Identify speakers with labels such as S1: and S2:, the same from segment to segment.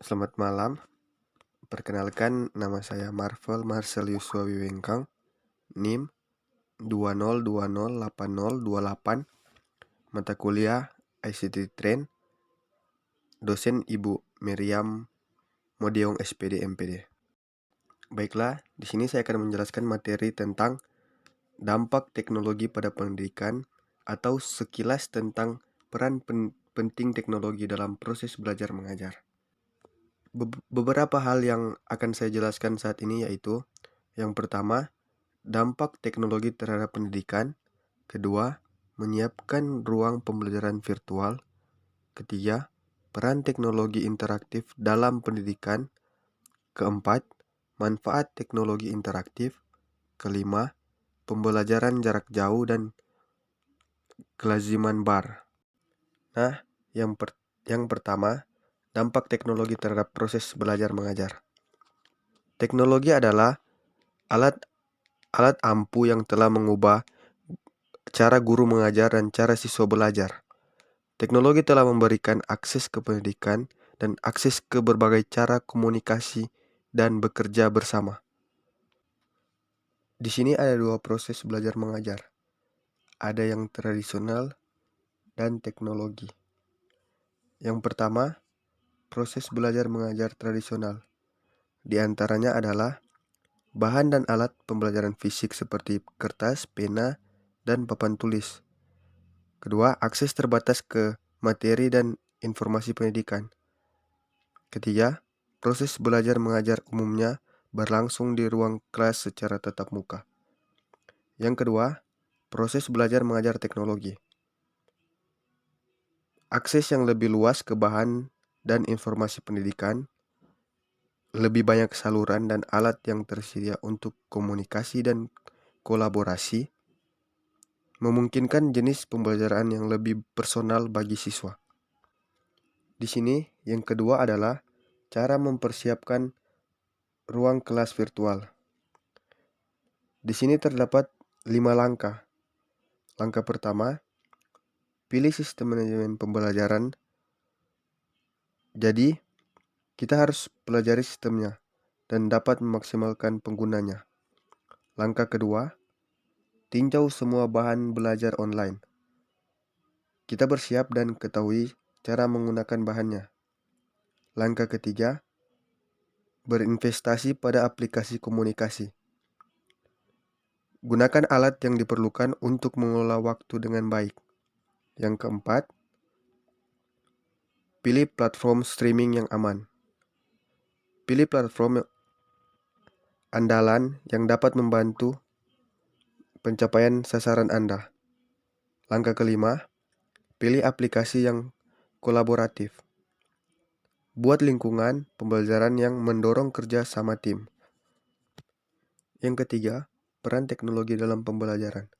S1: Selamat malam, perkenalkan nama saya Marvel Marcel Yusua Wiwengkang, NIM 20208028, mata kuliah ICT Train, dosen Ibu Meriam Modiong SPD MPD. Baiklah, di sini saya akan menjelaskan materi tentang dampak teknologi pada pendidikan atau sekilas tentang peran penting teknologi dalam proses belajar mengajar. Beberapa hal yang akan saya jelaskan saat ini yaitu yang pertama, dampak teknologi terhadap pendidikan. Kedua, menyiapkan ruang pembelajaran virtual. Ketiga, peran teknologi interaktif dalam pendidikan. Keempat, manfaat teknologi interaktif. Kelima, pembelajaran jarak jauh dan kelaziman bar. Nah, yang pertama, dampak teknologi terhadap proses belajar mengajar. Teknologi adalah alat ampuh yang telah mengubah cara guru mengajar dan cara siswa belajar. Teknologi telah memberikan akses ke pendidikan dan akses ke berbagai cara komunikasi dan bekerja bersama. Di sini ada dua proses belajar mengajar. Ada yang tradisional dan teknologi. Yang pertama, proses belajar mengajar tradisional. Di antaranya adalah bahan dan alat pembelajaran fisik seperti kertas, pena, dan papan tulis. Kedua, akses terbatas ke materi dan informasi pendidikan. Ketiga, proses belajar mengajar umumnya berlangsung di ruang kelas secara tatap muka. Yang kedua, proses belajar mengajar teknologi. Akses yang lebih luas ke bahan dan informasi pendidikan, lebih banyak saluran dan alat yang tersedia untuk komunikasi dan kolaborasi, memungkinkan jenis pembelajaran yang lebih personal bagi siswa. Di sini, yang kedua adalah cara mempersiapkan ruang kelas virtual. Di sini terdapat 5 langkah. Langkah pertama, pilih sistem manajemen pembelajaran. Jadi, kita harus pelajari sistemnya dan dapat memaksimalkan penggunanya. Langkah kedua, tinjau semua bahan belajar online. Kita bersiap dan ketahui cara menggunakan bahannya. Langkah ketiga, berinvestasi pada aplikasi komunikasi. Gunakan alat yang diperlukan untuk mengelola waktu dengan baik. Yang keempat, pilih platform streaming yang aman. Pilih platform andalan yang dapat membantu pencapaian sasaran Anda. Langkah kelima, pilih aplikasi yang kolaboratif. Buat lingkungan pembelajaran yang mendorong kerja sama tim. Yang ketiga, peran teknologi dalam pembelajaran.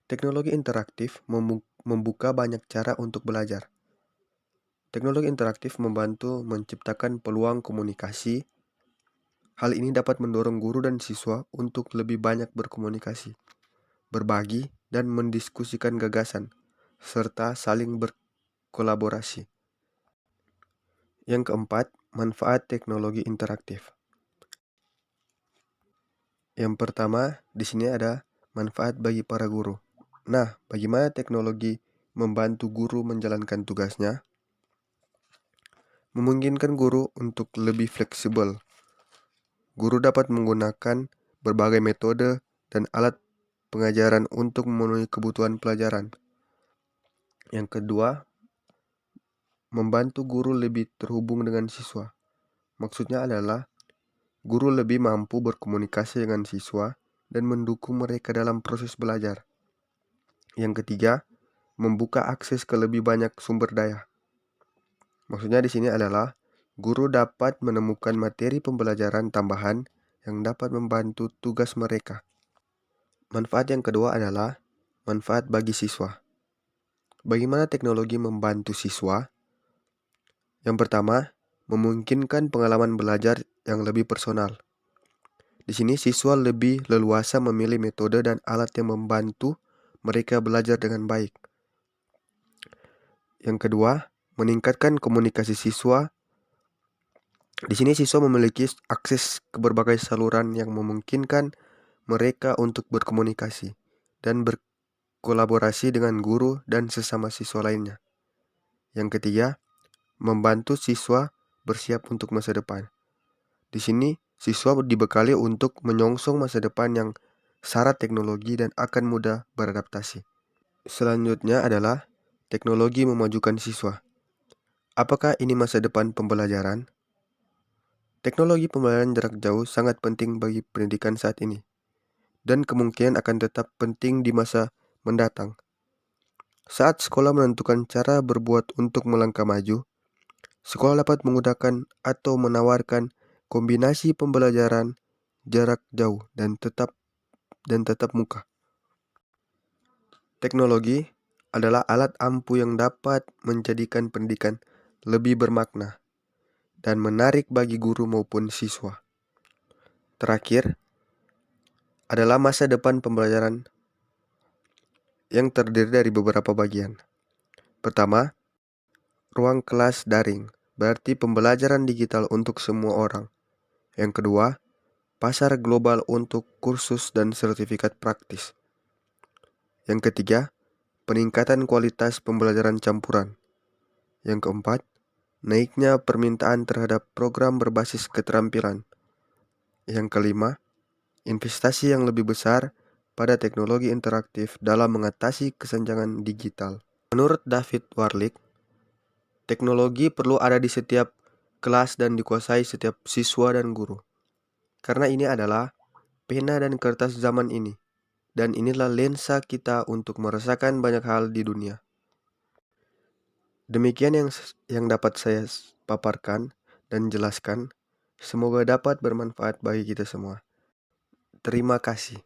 S1: Teknologi interaktif membuka banyak cara untuk belajar. Teknologi interaktif membantu menciptakan peluang komunikasi. Hal ini dapat mendorong guru dan siswa untuk lebih banyak berkomunikasi, berbagi, dan mendiskusikan gagasan, serta saling berkolaborasi. Yang keempat, manfaat teknologi interaktif. Yang pertama, di sini ada manfaat bagi para guru. Nah, bagaimana teknologi membantu guru menjalankan tugasnya? Memungkinkan guru untuk lebih fleksibel. Guru dapat menggunakan berbagai metode dan alat pengajaran untuk memenuhi kebutuhan pelajaran. Yang kedua, membantu guru lebih terhubung dengan siswa. Maksudnya adalah guru lebih mampu berkomunikasi dengan siswa dan mendukung mereka dalam proses belajar. Yang ketiga, membuka akses ke lebih banyak sumber daya. Maksudnya di sini adalah guru dapat menemukan materi pembelajaran tambahan yang dapat membantu tugas mereka. Manfaat yang kedua adalah manfaat bagi siswa. Bagaimana teknologi membantu siswa? Yang pertama, memungkinkan pengalaman belajar yang lebih personal. Di sini siswa lebih leluasa memilih metode dan alat yang membantu mereka belajar dengan baik. Yang kedua, meningkatkan komunikasi siswa Di sini siswa memiliki akses ke berbagai saluran yang memungkinkan mereka untuk berkomunikasi dan berkolaborasi dengan guru dan sesama siswa lainnya. Yang ketiga, membantu siswa bersiap untuk masa depan. Di sini, siswa dibekali untuk menyongsong masa depan yang syarat teknologi dan akan mudah beradaptasi. Selanjutnya adalah teknologi memajukan siswa. Apakah ini masa depan pembelajaran? Teknologi pembelajaran jarak jauh sangat penting bagi pendidikan saat ini, dan kemungkinan akan tetap penting di masa mendatang. Saat sekolah menentukan cara berbuat untuk melangkah maju, sekolah dapat menggunakan atau menawarkan kombinasi pembelajaran jarak jauh dan tetap muka. Teknologi adalah alat ampuh yang dapat menjadikan pendidikan lebih bermakna dan menarik bagi guru maupun siswa. Terakhir adalah masa depan pembelajaran yang terdiri dari beberapa bagian. Pertama, ruang kelas daring, berarti pembelajaran digital untuk semua orang. Yang kedua, pasar global untuk kursus dan sertifikat praktis. Yang ketiga, peningkatan kualitas pembelajaran campuran. Yang keempat, naiknya permintaan terhadap program berbasis keterampilan. Yang kelima, investasi yang lebih besar pada teknologi interaktif dalam mengatasi kesenjangan digital. Menurut David Warlick, teknologi perlu ada di setiap kelas dan dikuasai setiap siswa dan guru. Karena ini adalah pena dan kertas zaman ini. Dan inilah lensa kita untuk merasakan banyak hal di dunia. Demikian yang dapat saya paparkan dan jelaskan. Semoga dapat bermanfaat bagi kita semua. Terima kasih.